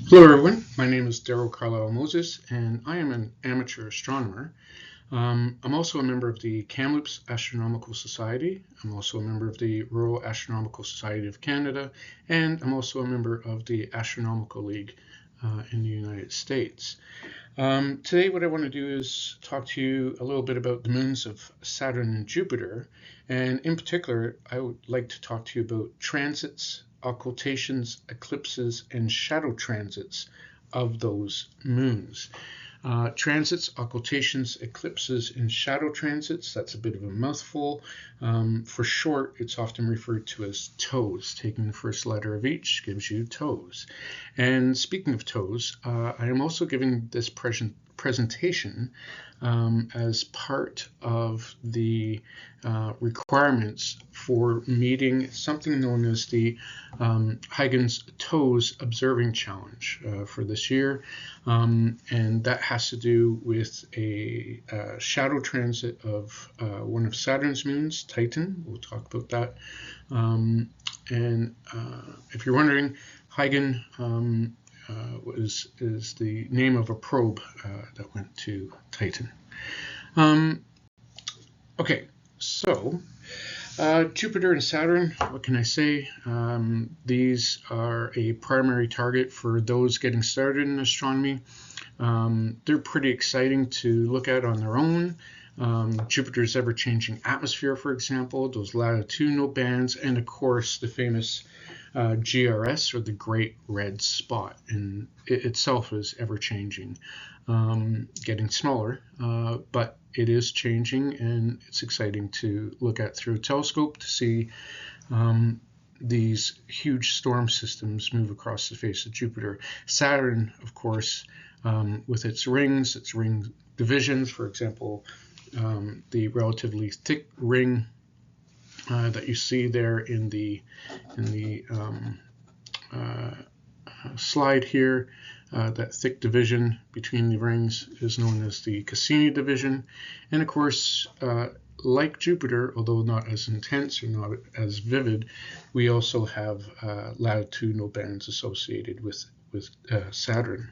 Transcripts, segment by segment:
Hello everyone, my name is Carlyle-Moses and I am an amateur astronomer. I'm also a member of the Kamloops Astronomical Society. I'm also a member of the Royal Astronomical Society of Canada, and I'm also a member of the Astronomical League in the United States. Today what I want to do is talk to you a little bit about the moons of Saturn and Jupiter, and in particular I would like to talk to you about transits, occultations, eclipses, and shadow transits of those moons. Transits, occultations, eclipses, and shadow transits, that's a bit of a mouthful. For short, it's often referred to as TOES. Taking the first letter of each gives you TOES. And speaking of TOES, I am also giving this presentation as part of the requirements for meeting something known as the Huygens TOES Observing Challenge for this year, and that has to do with a shadow transit of one of Saturn's moons, Titan. We'll talk about that. And if you're wondering, Huygens is the name of a probe that went to Titan. Okay, so Jupiter and Saturn, what can I say? These are a primary target for those getting started in astronomy. They're pretty exciting to look at on their own. Jupiter's ever-changing atmosphere, for example, those latitudinal bands, and of course the famous GRS, or the Great Red Spot, and it itself is ever-changing, getting smaller, but it is changing, and it's exciting to look at through a telescope to see these huge storm systems move across the face of Jupiter. Saturn, of course, with its ring divisions, for example, the relatively thick ring that you see there in the slide here, that thick division between the rings is known as the Cassini division. And of course, like Jupiter, although not as intense or not as vivid, we also have latitudinal bands associated with Saturn.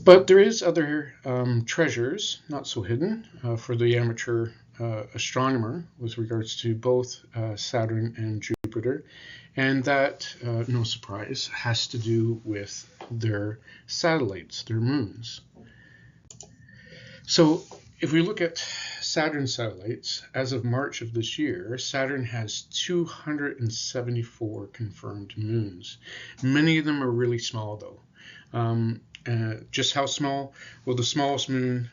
But there is other treasures, not so hidden, for the amateur astronomer with regards to both Saturn and Jupiter, and that, no surprise, has to do with their satellites, their moons. So if we look at Saturn's satellites, as of March of this year, Saturn has 274 confirmed moons. Many of them are really small, though. Just how small? Well, the smallest moon,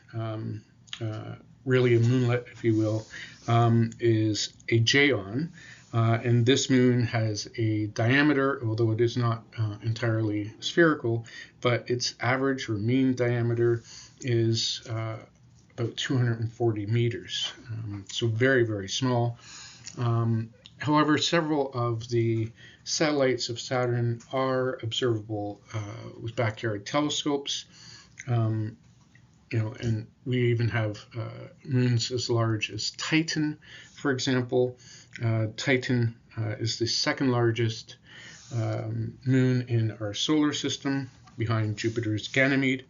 really a moonlet, if you will, is a Geon. And this moon has a diameter, although it is not entirely spherical, but its average or mean diameter is about 240 meters. So very, very small. However, several of the satellites of Saturn are observable with backyard telescopes. And we even have moons as large as Titan, for example. Titan is the second largest moon in our solar system, behind Jupiter's Ganymede.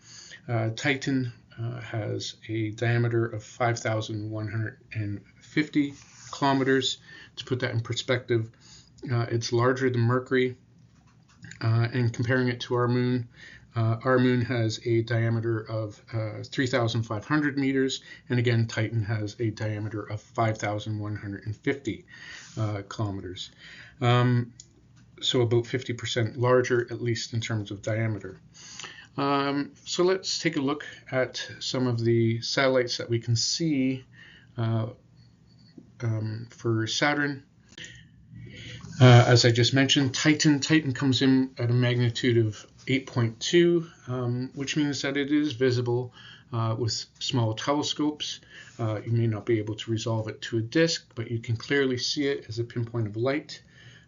Titan has a diameter of 5,150 kilometers. To put that in perspective, it's larger than Mercury, and comparing it to our moon has a diameter of 3,500 meters, and again, Titan has a diameter of 5,150 kilometers. So about 50% larger, at least in terms of diameter. So let's take a look at some of the satellites that we can see for Saturn. As I just mentioned, Titan comes in at a magnitude of 8.2, which means that it is visible with small telescopes. You may not be able to resolve it to a disk, but you can clearly see it as a pinpoint of light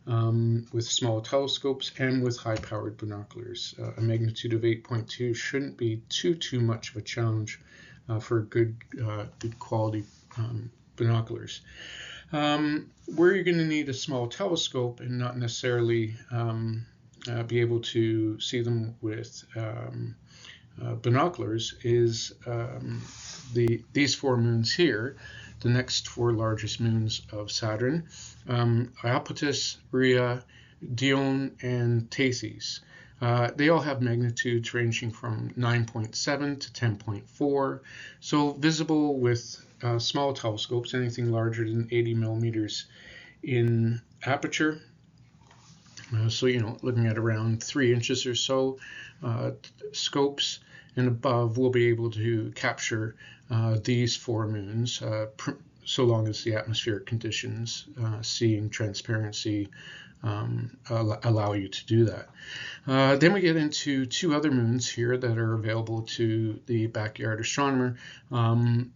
with small telescopes and with high-powered binoculars. A magnitude of 8.2 shouldn't be too much of a challenge for good quality binoculars. Where you're going to need a small telescope and not necessarily be able to see them with binoculars is these 4 moons here, the next 4 largest moons of Saturn, Iapetus, Rhea, Dione, and Tethys. They all have magnitudes ranging from 9.7 to 10.4, so visible with small telescopes, anything larger than 80 millimeters in aperture. So, looking at around 3 inches or so, scopes and above will be able to capture these 4 moons, so long as the atmospheric conditions, seeing transparency, allow you to do that. Then we get into 2 other moons here that are available to the backyard astronomer.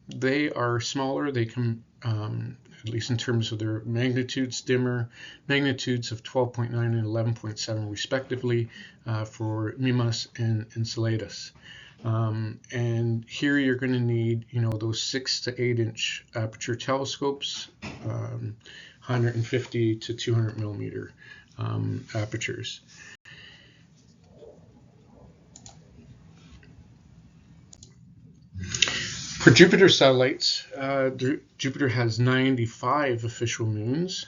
They are smaller. They can, at least in terms of their magnitudes, dimmer, magnitudes of 12.9 and 11.7 respectively, for Mimas and Enceladus. And here you're going to need, those 6 to 8 inch aperture telescopes, 150 to 200 millimeter apertures. For Jupiter satellites, Jupiter has 95 official moons,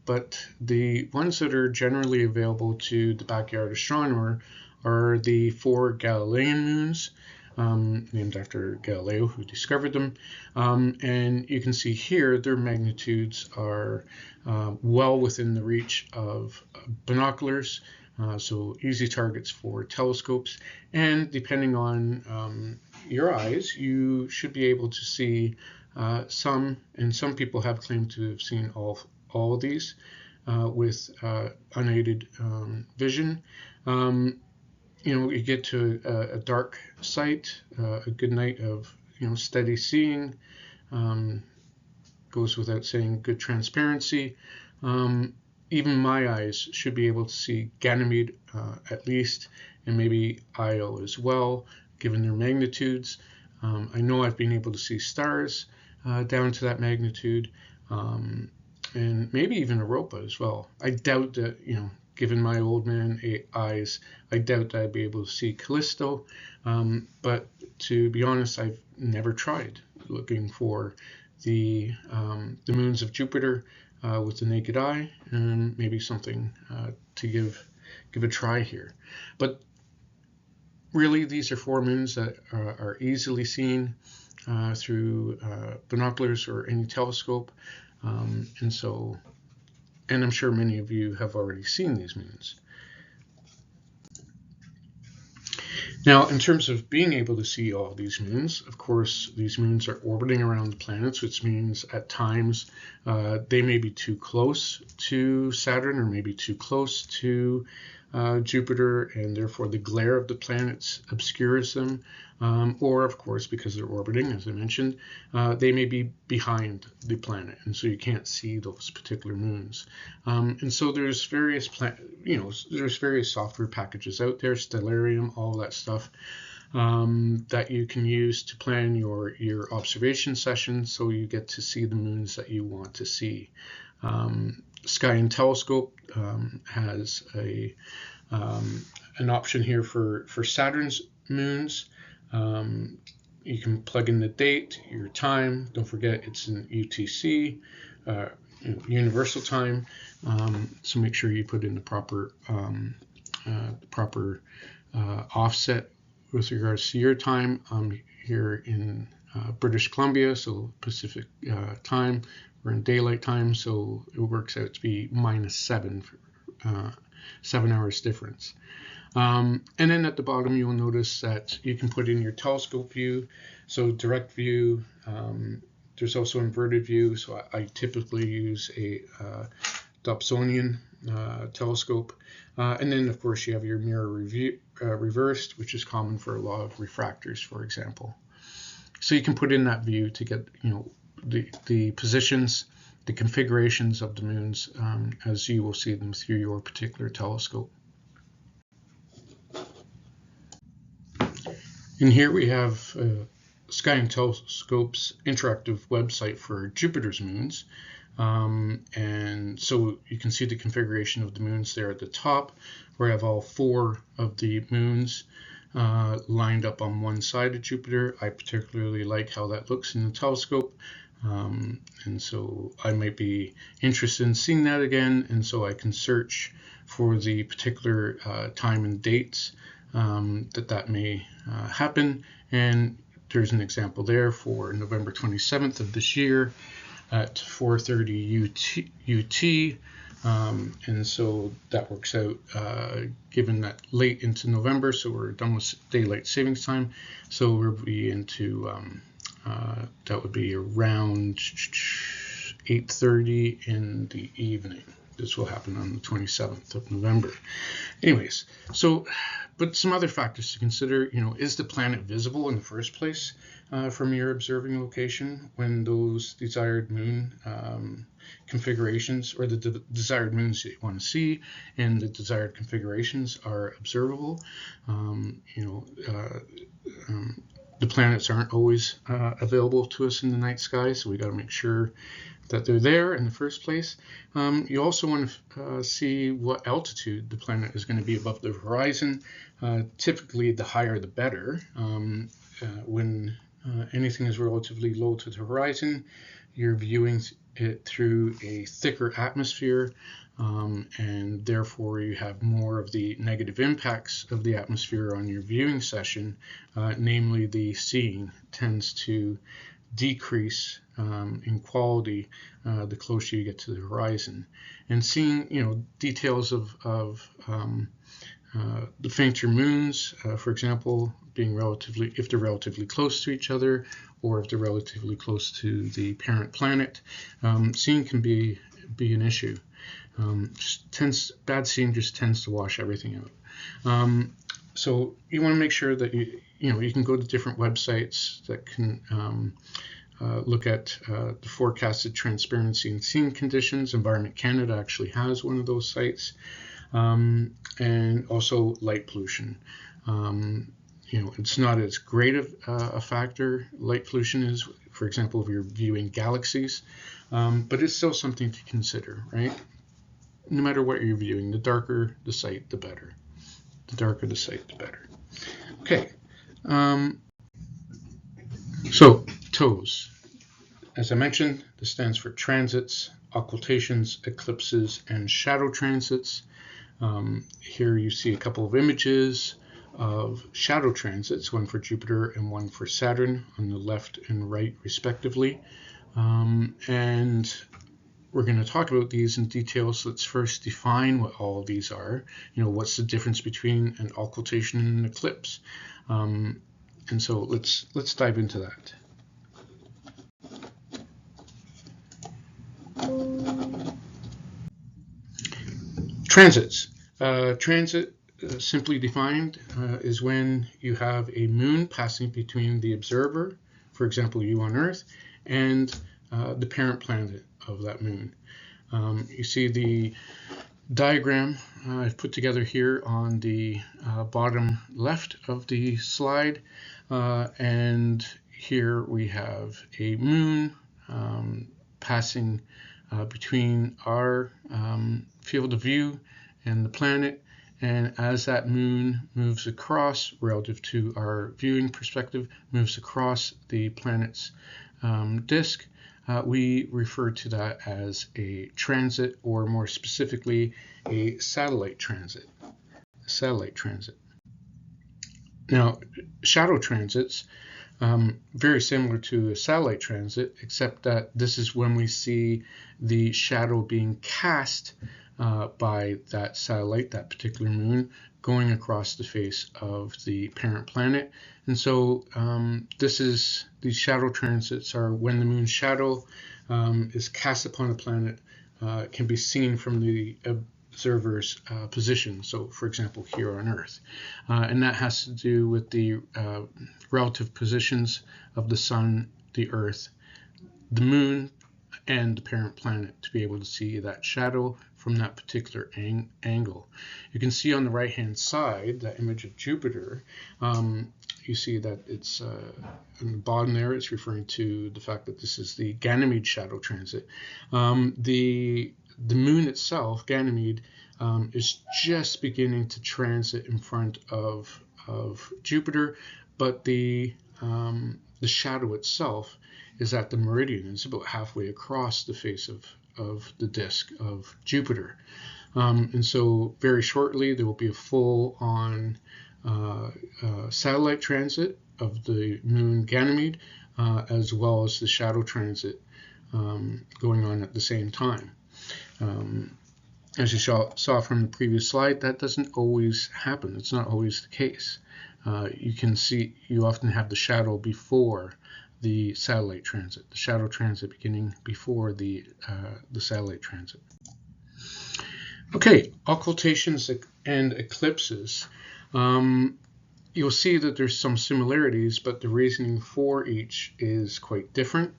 but the ones that are generally available to the backyard astronomer are the 4 Galilean moons, named after Galileo, who discovered them. And you can see here their magnitudes are well within the reach of binoculars, so easy targets for telescopes. And depending on your eyes, you should be able to see some people have claimed to have seen all of these with unaided vision. You get to a dark site, a good night of steady seeing, goes without saying, good transparency. Even my eyes should be able to see Ganymede at least, and maybe Io as well, given their magnitudes. I know I've been able to see stars down to that magnitude, and maybe even Europa as well. I doubt that, given my old man eyes, I doubt that I'd be able to see Callisto, but to be honest, I've never tried looking for the moons of Jupiter with the naked eye, and maybe something to give a try here. But really, these are 4 moons that are easily seen through binoculars or any telescope, and I'm sure many of you have already seen these moons. Now, in terms of being able to see all these moons, of course, these moons are orbiting around the planets, which means at times they may be too close to Saturn or maybe too close to Jupiter, and therefore the glare of the planets obscures them. Or, of course, because they're orbiting, as I mentioned, they may be behind the planet, and so you can't see those particular moons. And so there's various software packages out there, Stellarium, all that stuff, that you can use to plan your observation sessions, so you get to see the moons that you want to see. Sky and Telescope has an option here for Saturn's moons. You can plug in the date, your time. Don't forget it's in UTC, Universal Time. So make sure you put in the proper offset with regards to your time. I'm here in British Columbia, so Pacific time. We're in daylight time, so it works out to be -7, 7 hours difference. And then at the bottom, you'll notice that you can put in your telescope view, so direct view. There's also inverted view, so I typically use a Dobsonian telescope. And then, of course, you have your mirror reversed, which is common for a lot of refractors, for example. So you can put in that view to get, the positions, the configurations of the moons as you will see them through your particular telescope. And here we have Sky and Telescope's interactive website for Jupiter's moons. And so you can see the configuration of the moons there at the top, where I have all 4 of the moons lined up on one side of Jupiter. I particularly like how that looks in the telescope, and so I might be interested in seeing that again, and so I can search for the particular time and dates that may happen. And there's an example there for November 27th of this year at 4:30 UT, and so that works out given that late into November, so we're done with daylight savings time, so we'll be into that would be around 8:30 in the evening. This will happen on the 27th of November. Anyways, so, but some other factors to consider, is the planet visible in the first place from your observing location when those desired moon configurations, or the desired moons that you want to see and the desired configurations are observable? The planets aren't always available to us in the night sky, so we got to make sure that they're there in the first place. You also want to see what altitude the planet is going to be above the horizon. Typically, the higher the better. When anything is relatively low to the horizon, you're viewing it through a thicker atmosphere, and therefore you have more of the negative impacts of the atmosphere on your viewing session, namely the seeing tends to decrease in quality the closer you get to the horizon. And seeing details of the fainter moons, for example, being if they're relatively close to each other, or if they're relatively close to the parent planet, seeing can be an issue. Bad seeing just tends to wash everything out. So you want to make sure that you can go to different websites that can look at the forecasted transparency and seeing conditions. Environment Canada actually has one of those sites, and also light pollution. It's not as great of a factor, light pollution is, for example, if you're viewing galaxies, but it's still something to consider, right? No matter what you're viewing, the darker the sight, the better. The darker the sight, the better. Okay. So, TOES. As I mentioned, this stands for transits, occultations, eclipses, and shadow transits. Here you see a couple of images of shadow transits, one for Jupiter and one for Saturn on the left and right respectively. And we're going to talk about these in detail, so let's first define what all of these are. What's the difference between an occultation and an eclipse? And so let's dive into that. Transits. Transit, simply defined, is when you have a moon passing between the observer, for example, you on Earth, and the parent planet of that moon. You see the diagram I've put together here on the bottom left of the slide, and here we have a moon passing between our field of view and the planet, and as that moon moves across relative to our viewing perspective, moves across the planet's disk, we refer to that as a transit, or more specifically, a satellite transit. Now, shadow transits, very similar to a satellite transit, except that this is when we see the shadow being cast by that satellite, that particular moon, going across the face of the parent planet. And so these shadow transits are when the moon's shadow is cast upon a planet, can be seen from the observer's position. So, for example, here on Earth. And that has to do with the relative positions of the Sun, the Earth, the Moon, and the parent planet to be able to see that shadow from that particular angle. You can see on the right-hand side that image of Jupiter, you see that it's in the bottom there, it's referring to the fact that this is the Ganymede shadow transit. The moon itself, Ganymede, is just beginning to transit in front of Jupiter, but the shadow itself is at the meridian. It's about halfway across the face of the disk of Jupiter. And so very shortly there will be a full-on satellite transit of the moon Ganymede, as well as the shadow transit going on at the same time. As you saw from the previous slide, that doesn't always happen. It's not always the case. You can see you often have the shadow before the satellite transit, the shadow transit beginning before the satellite transit. Okay, occultations and eclipses. You'll see that there's some similarities, but the reasoning for each is quite different.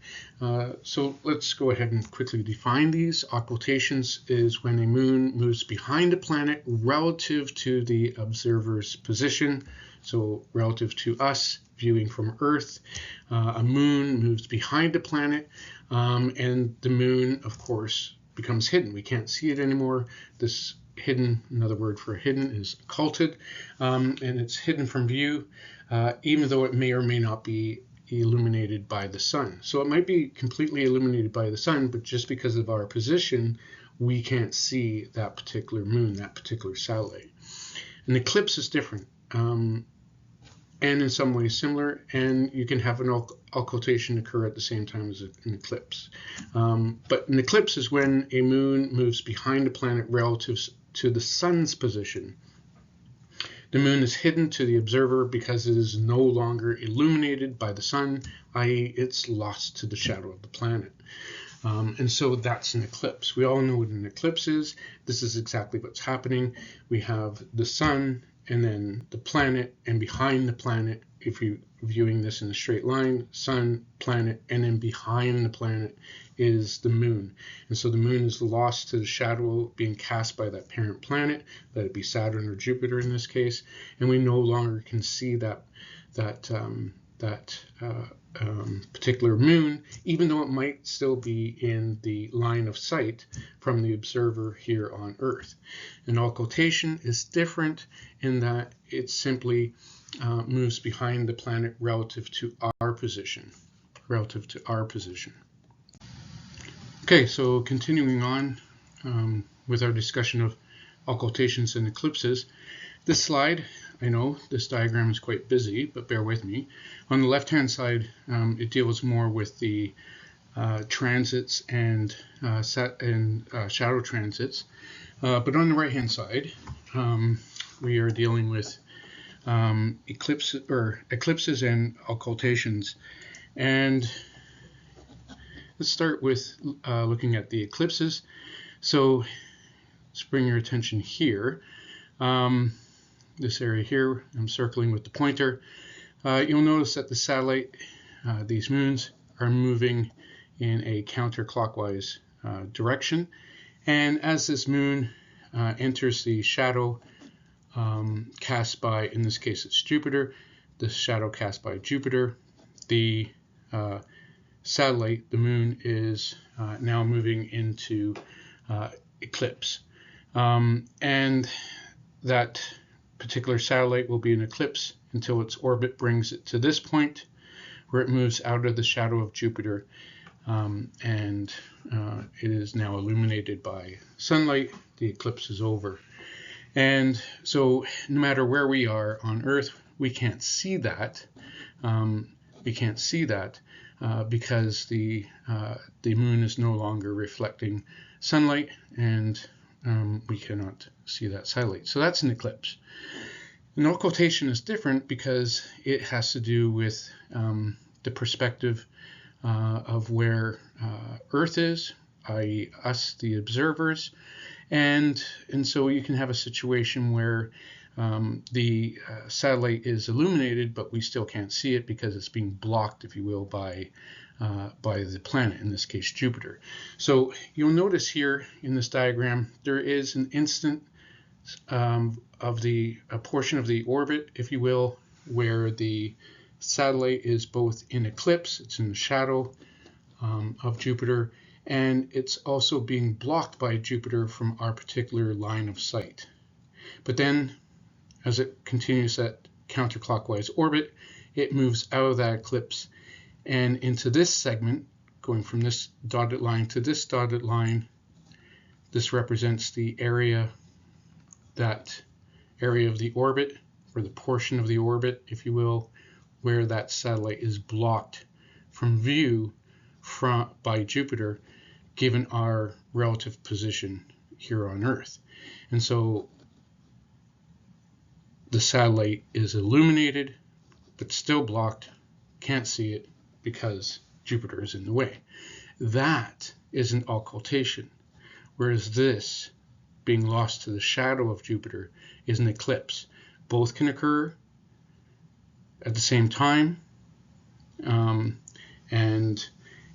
So let's go ahead and quickly define these. Occultations is when a moon moves behind a planet relative to the observer's position. So relative to us viewing from Earth, a moon moves behind a planet, and the moon, of course, becomes hidden. We can't see it anymore. This hidden, another word for hidden, is occulted, and it's hidden from view, even though it may or may not be illuminated by the sun. So it might be completely illuminated by the sun, but just because of our position, we can't see that particular moon, that particular satellite. An eclipse is different, and in some ways similar, and you can have an occultation occur at the same time as an eclipse. But an eclipse is when a moon moves behind a planet relative to the sun's position. The moon is hidden to the observer because it is no longer illuminated by the sun, i.e. it's lost to the shadow of the planet. And so that's an eclipse. We all know what an eclipse is. This is exactly what's happening. We have the sun and then the planet, and behind the planet, if you're viewing this in a straight line, sun, planet, and then behind the planet is the moon. And so the moon is lost to the shadow being cast by that parent planet, let it be Saturn or Jupiter in this case, and we no longer can see that particular moon, even though it might still be in the line of sight from the observer here on Earth. An occultation is different in that it simply moves behind the planet relative to our position. Okay, so continuing on with our discussion of occultations and eclipses. This slide, I know this diagram is quite busy, but bear with me. On the left-hand side, it deals more with the transits and shadow transits. But on the right-hand side, we are dealing with eclipses and occultations. And let's start with looking at the eclipses. So let's bring your attention here. This area here, I'm circling with the pointer. You'll notice that the satellite, these moons, are moving in a counterclockwise direction. And as this moon enters the shadow cast by, in this case it's Jupiter, the shadow cast by Jupiter, the satellite, the moon, is now moving into eclipse. And that particular satellite will be in eclipse until its orbit brings it to this point where it moves out of the shadow of Jupiter, and it is now illuminated by sunlight. The eclipse is over. And so no matter where we are on Earth, we can't see that. Because the moon is no longer reflecting sunlight, and we cannot see that satellite. So that's an eclipse. An occultation is different because it has to do with the perspective of where Earth is, i.e. us, the observers, and so you can have a situation where the satellite is illuminated, but we still can't see it because it's being blocked, if you will, by the planet, in this case Jupiter. So you'll notice here in this diagram there is an instant of a portion of the orbit, if you will, where the satellite is both in eclipse, it's in the shadow of Jupiter, and it's also being blocked by Jupiter from our particular line of sight. But then, as it continues that counterclockwise orbit, it moves out of that eclipse and into this segment, going from this dotted line to this dotted line. This represents the area of the orbit, or the portion of the orbit, if you will, where that satellite is blocked from view by Jupiter, given our relative position here on Earth. And so the satellite is illuminated, but still blocked, can't see it because Jupiter is in the way. That is an occultation, whereas this, being lost to the shadow of Jupiter, is an eclipse. Both can occur at the same time, and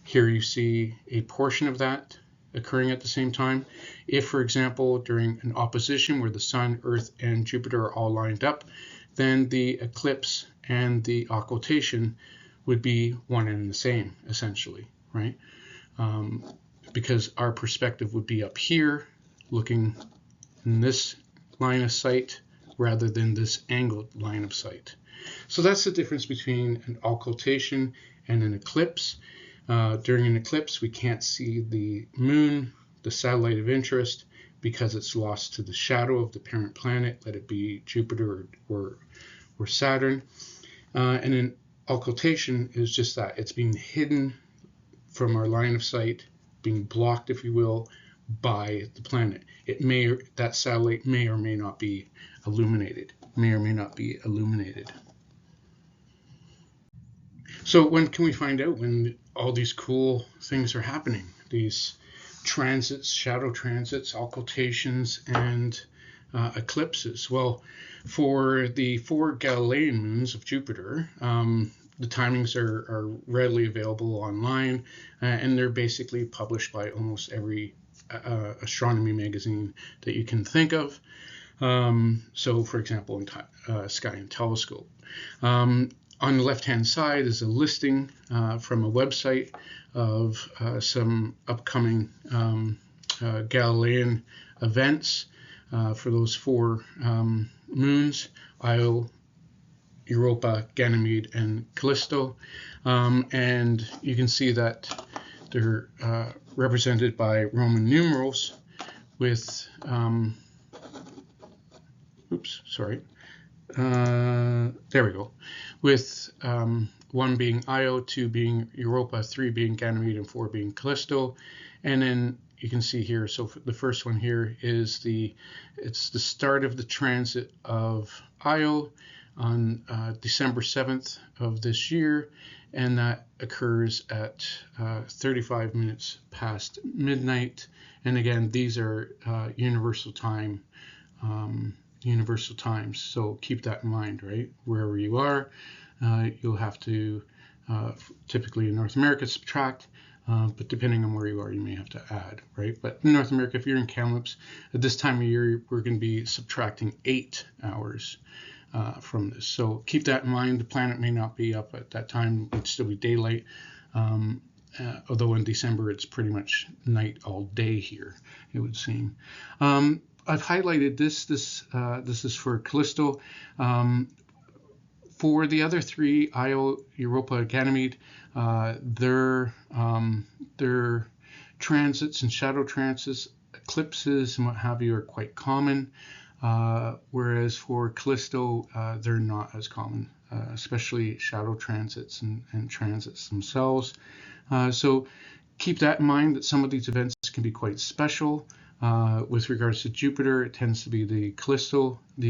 here you see a portion of that occurring at the same time. If, for example, during an opposition where the Sun, Earth, and Jupiter are all lined up, then the eclipse and the occultation would be one and the same, essentially, right? Because our perspective would be up here, looking in this line of sight, rather than this angled line of sight. So that's the difference between an occultation and an eclipse. During an eclipse, we can't see the moon, the satellite of interest, because it's lost to the shadow of the parent planet, let it be Jupiter or Saturn. And an occultation is just that. It's being hidden from our line of sight, being blocked, if you will, by the planet. That satellite may or may not be illuminated. So when can we find out when all these cool things are happening? These transits, shadow transits, occultations, and eclipses. Well, for the 4 Galilean moons of Jupiter, the timings are readily available online, and they're basically published by almost every astronomy magazine that you can think of. So, for example, in Sky and Telescope. On the left-hand side is a listing from a website of some upcoming Galilean events for those 4 moons: Io, Europa, Ganymede, and Callisto. And you can see that they're represented by Roman numerals with, there we go, with 1 being Io, 2 being Europa, 3 being Ganymede, and 4 being Callisto. And then you can see here, so the first one here is it's the start of the transit of Io on December 7th of this year, and that occurs at 35 minutes past midnight. And again, these are universal times, so keep that in mind, right? Wherever you are, you'll have to, typically in North America, subtract, but depending on where you are, you may have to add, right? But in North America, if you're in Kamloops, at this time of year, we're going to be subtracting 8 hours from this. So keep that in mind. The planet may not be up at that time. It'd still be daylight, although in December, it's pretty much night all day here, it would seem. I've highlighted this. This is for Callisto. For the other 3, Io, Europa, Ganymede, their transits and shadow transits, eclipses, and what have you are quite common. Whereas for Callisto, they're not as common, especially shadow transits and transits themselves. So keep that in mind, that some of these events can be quite special. With regards to Jupiter, it tends to be the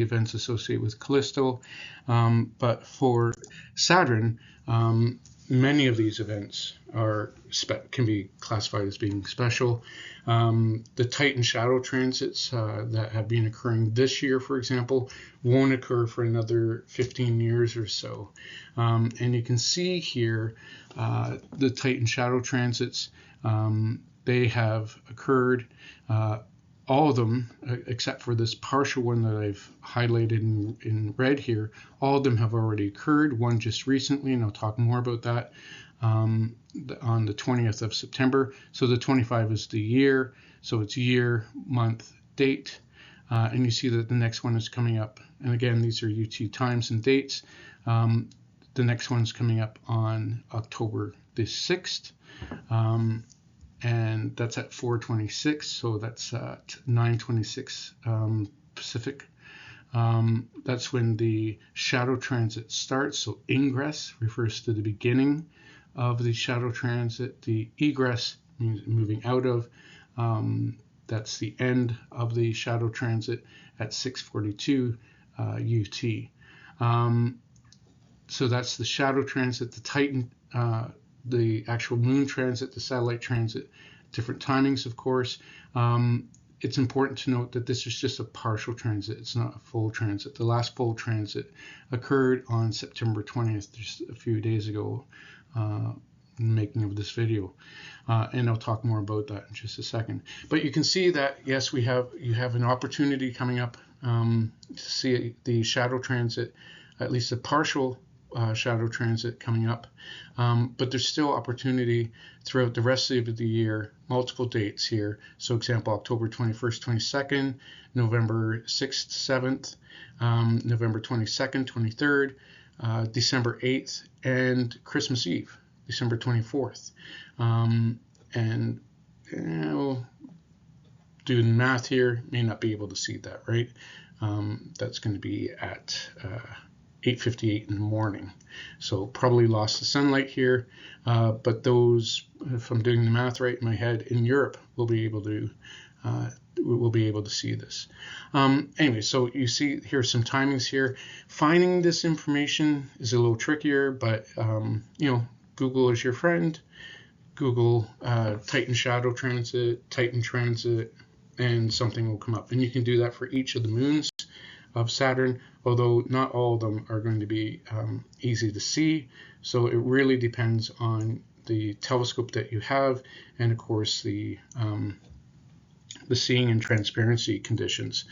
events associated with Callisto. But for Saturn, many of these events can be classified as being special. The Titan shadow transits that have been occurring this year, for example, won't occur for another 15 years or so. And you can see here the Titan shadow transits. They have occurred all of them, except for this partial one that I've highlighted in red here, all of them have already occurred. One just recently, and I'll talk more about that on the 20th of September. So the 25 is the year, so it's year, month, date, and you see that the next one is coming up. And again, these are UT times and dates. The next one's coming up on October the 6th. And that's at 4:26, so that's at 9:26 Pacific. That's when the shadow transit starts. So ingress refers to the beginning of the shadow transit. The egress means moving out of. That's the end of the shadow transit at 6:42 UT. So that's the shadow transit, the Titan, the actual moon transit, the satellite transit, different timings, of course. It's important to note that this is just a partial transit. It's not a full transit. The last full transit occurred on September 20th, just a few days ago, in making of this video. And I'll talk more about that in just a second. But you can see that, yes, you have an opportunity coming up to see the shadow transit, at least a partial shadow transit coming up, but there's still opportunity throughout the rest of the year, multiple dates here. So example, October 21st, 22nd, November 6th, 7th, November 22nd, 23rd, December 8th, and Christmas Eve, December 24th. And doing math here, may not be able to see that, right? That's going to be at 8:58 in the morning, so probably lost the sunlight here, but those, if I'm doing the math right in my head, in Europe will be able to see this. Anyway, so you see here's some timings here. Finding this information is a little trickier, but Google is your friend. Google Titan shadow transit, Titan transit, and something will come up, and you can do that for each of the moons of Saturn, although not all of them are going to be easy to see. So it really depends on the telescope that you have, and of course the seeing and transparency conditions.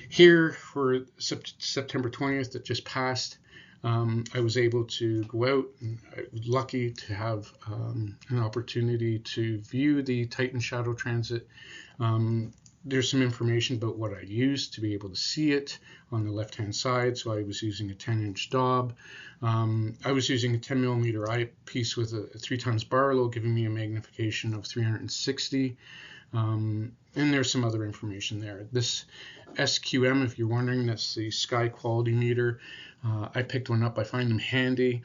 Here for September 20th that just passed, I was able to go out, and I was lucky to have an opportunity to view the Titan shadow transit. There's some information about what I used to be able to see it on the left-hand side. So I was using a 10-inch Dob. I was using a 10mm eyepiece with a 3x Barlow, giving me a magnification of 360. And there's some other information there. This SQM, if you're wondering, that's the sky quality meter. I picked one up. I find them handy.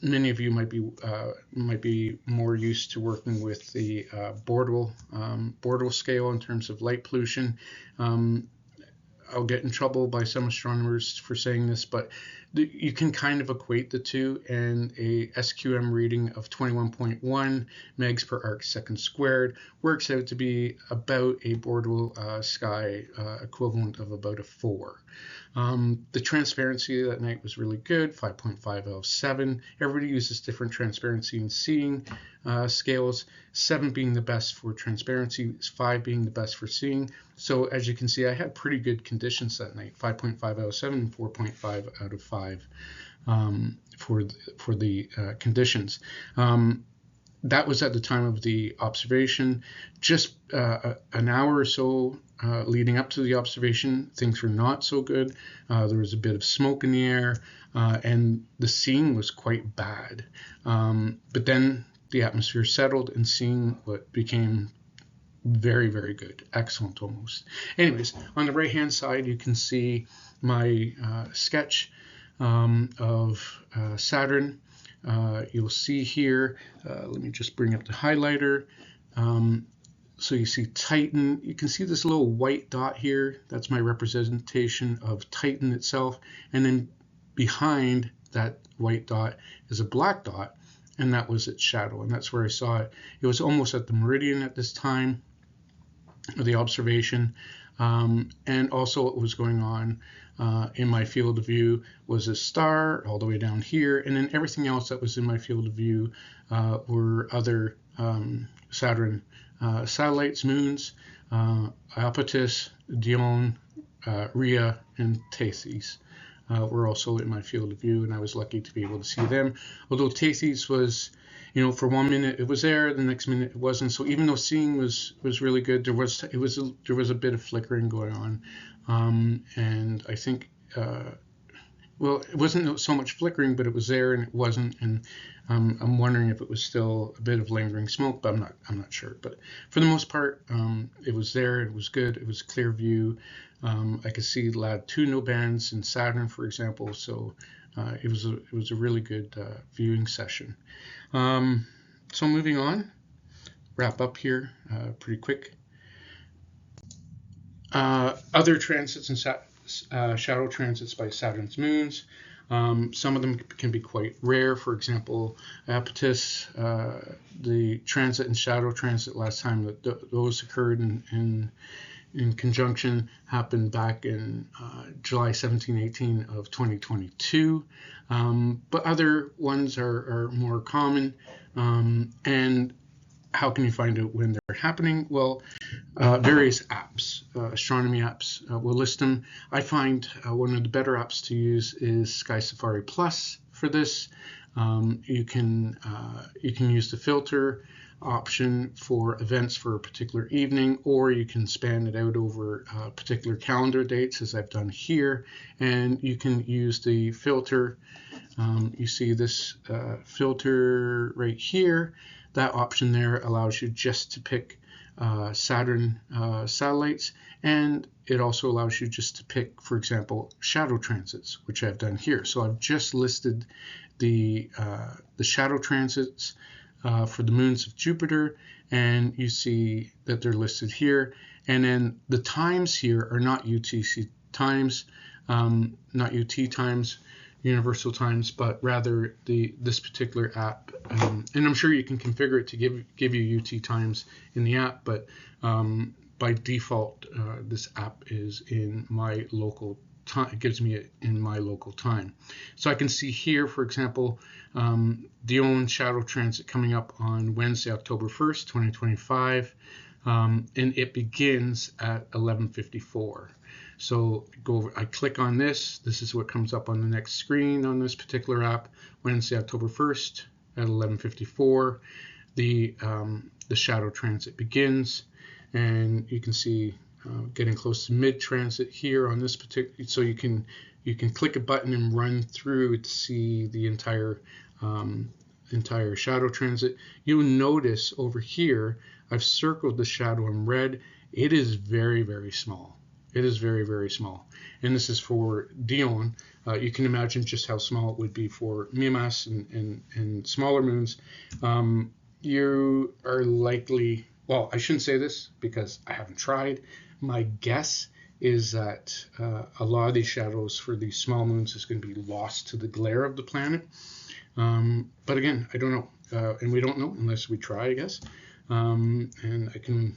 Many of you might be more used to working with the Bortle scale in terms of light pollution. I'll get in trouble by some astronomers for saying this, but you can kind of equate the two, and a SQM reading of 21.1 megs per arc second squared works out to be about a Bortle sky equivalent of about a 4. The transparency that night was really good, 5.5 out of 7. Everybody uses different transparency and seeing scales, 7 being the best for transparency, 5 being the best for seeing. So as you can see, I had pretty good conditions that night, 5.5 out of 7, 4.5 out of 5 for the conditions. That was at the time of the observation. Just an hour or so leading up to the observation, things were not so good. There was a bit of smoke in the air, and the seeing was quite bad. But then the atmosphere settled, and seeing what became very, very good, excellent almost. Anyways, on the right-hand side, you can see my sketch of Saturn. You'll see here, let me just bring up the highlighter. So you see Titan. You can see this little white dot here. That's my representation of Titan itself. And then behind that white dot is a black dot, and that was its shadow. And that's where I saw it. It was almost at the meridian at this time of the observation. And also what was going on in my field of view was a star all the way down here, and then everything else that was in my field of view were other Saturn satellites, moons, Iapetus, Dione, Rhea, and Tethys. Were also in my field of view, and I was lucky to be able to see them. Although Tethys was, for 1 minute it was there, the next minute it wasn't. So even though seeing was really good, there was a bit of flickering going on, and I think it wasn't so much flickering, but it was there and it wasn't, and I'm wondering if it was still a bit of lingering smoke, but I'm not sure. But for the most part, it was there. It was good. It was a clear view. I could see latitudinal bands in Saturn, for example. So it was a really good viewing session. So moving on, wrap up here pretty quick. Other transits and shadow transits by Saturn's moons. Some of them can be quite rare. For example, Iapetus, the transit and shadow transit last time that those occurred in conjunction happened back in July 17-18 of 2022. But other ones are more common. And how can you find out when they're happening? Well, various apps, astronomy apps, will list them. I find one of the better apps to use is Sky Safari Plus for this. You can use the filter option for events for a particular evening, or you can span it out over particular calendar dates, as I've done here, and you can use the filter. You see this filter right here. That option there allows you just to pick Saturn satellites, and it also allows you just to pick, for example, shadow transits, which I've done here. So I've just listed the shadow transits for the moons of Jupiter, and you see that they're listed here. And then the times here are not UTC times, not UT times, universal times, but rather this particular app. And I'm sure you can configure it to give you UT times in the app, but by default, this app is in my local time. It gives me it in my local time. So I can see here, for example, Dione shadow transit coming up on Wednesday, October 1st, 2025, and it begins at 11:54. So I click on this. This is what comes up on the next screen on this particular app. Wednesday, October 1st at 11:54, the shadow transit begins, and you can see getting close to mid transit here on this particular. So you can click a button and run through to see the entire shadow transit. You'll notice over here I've circled the shadow in red. It is very, very small. It is very, very small. And this is for Dione. You can imagine just how small it would be for Mimas and smaller moons. You are likely, well, I shouldn't say this because I haven't tried. My guess is that a lot of these shadows for these small moons is going to be lost to the glare of the planet. But again, I don't know. And we don't know unless we try, I guess. And I can,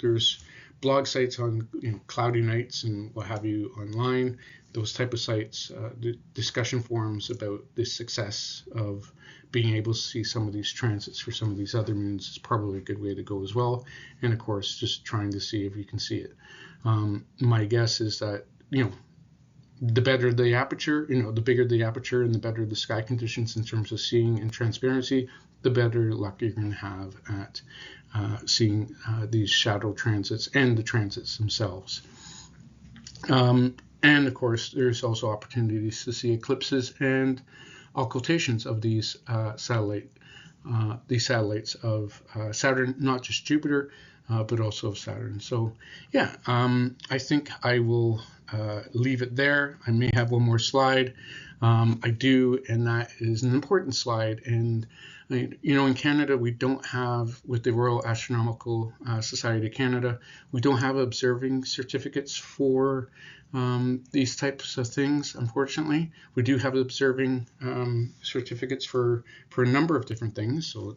there's blog sites on cloudy nights and what have you online, those type of sites, the discussion forums about the success of being able to see some of these transits for some of these other moons is probably a good way to go as well. And of course, just trying to see if you can see it. My guess is that, the better the aperture, the bigger the aperture and the better the sky conditions in terms of seeing and transparency, the better luck you're going to have at seeing these shadow transits and the transits themselves. And of course, there's also opportunities to see eclipses and occultations of these satellites of Saturn, not just Jupiter, but also of Saturn. So yeah, I think I will leave it there. I may have one more slide. I do, and that is an important slide. And in Canada, we don't have, with the Royal Astronomical Society of Canada, we don't have observing certificates for these types of things, unfortunately. We do have observing certificates for a number of different things. So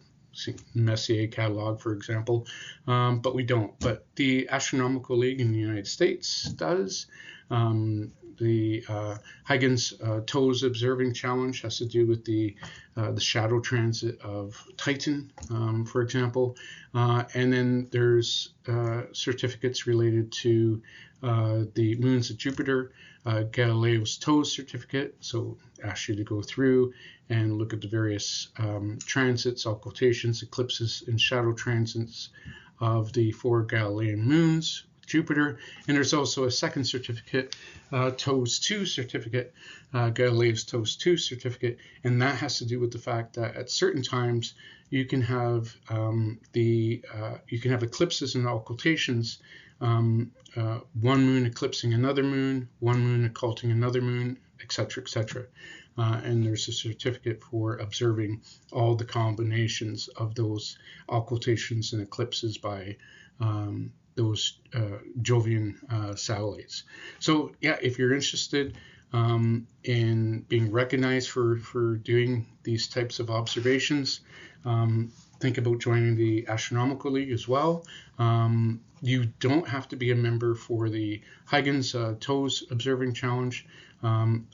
Messier catalog, for example, but we don't. But the Astronomical League in the United States does. The Huygens Toes Observing Challenge has to do with the shadow transit of Titan, for example. And then there's certificates related to the moons of Jupiter, Galileo's Toes certificate. So ask you to go through and look at the various transits, occultations, eclipses, and shadow transits of the 4 Galilean moons, Jupiter. And there's also a second certificate, Toes 2 certificate, Galileo's Toes 2 certificate, and that has to do with the fact that at certain times you can have eclipses and occultations, one moon eclipsing another moon, one moon occulting another moon, etc., etc. And there's a certificate for observing all the combinations of those occultations and eclipses by those Jovian satellites. So yeah, if you're interested in being recognized for doing these types of observations, think about joining the Astronomical League as well. You don't have to be a member for the Huygens Toes Observing Challenge,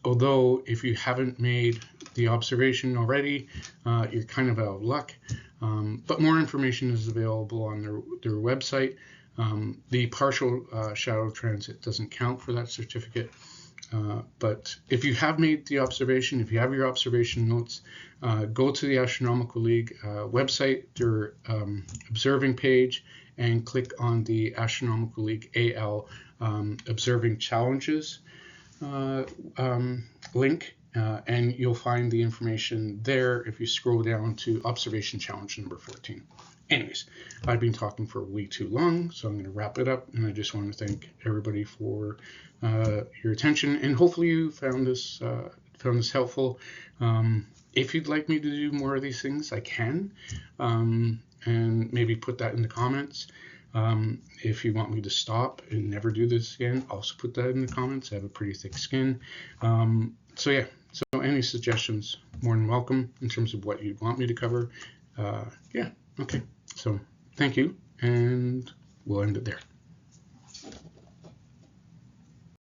although if you haven't made the observation already, you're kind of out of luck. But more information is available on their website. The partial shadow transit doesn't count for that certificate. But if you have made the observation, if you have your observation notes, go to the Astronomical League website, their observing page, and click on the Astronomical League AL Observing Challenges link, and you'll find the information there if you scroll down to Observation Challenge number 14. Anyways, I've been talking for way too long, so I'm going to wrap it up, and I just want to thank everybody for your attention, and hopefully you found this helpful. If you'd like me to do more of these things, I can, and maybe put that in the comments. If you want me to stop and never do this again, also put that in the comments. I have a pretty thick skin. So yeah, so any suggestions, more than welcome in terms of what you'd want me to cover. Yeah, okay. So thank you, and we'll end it there.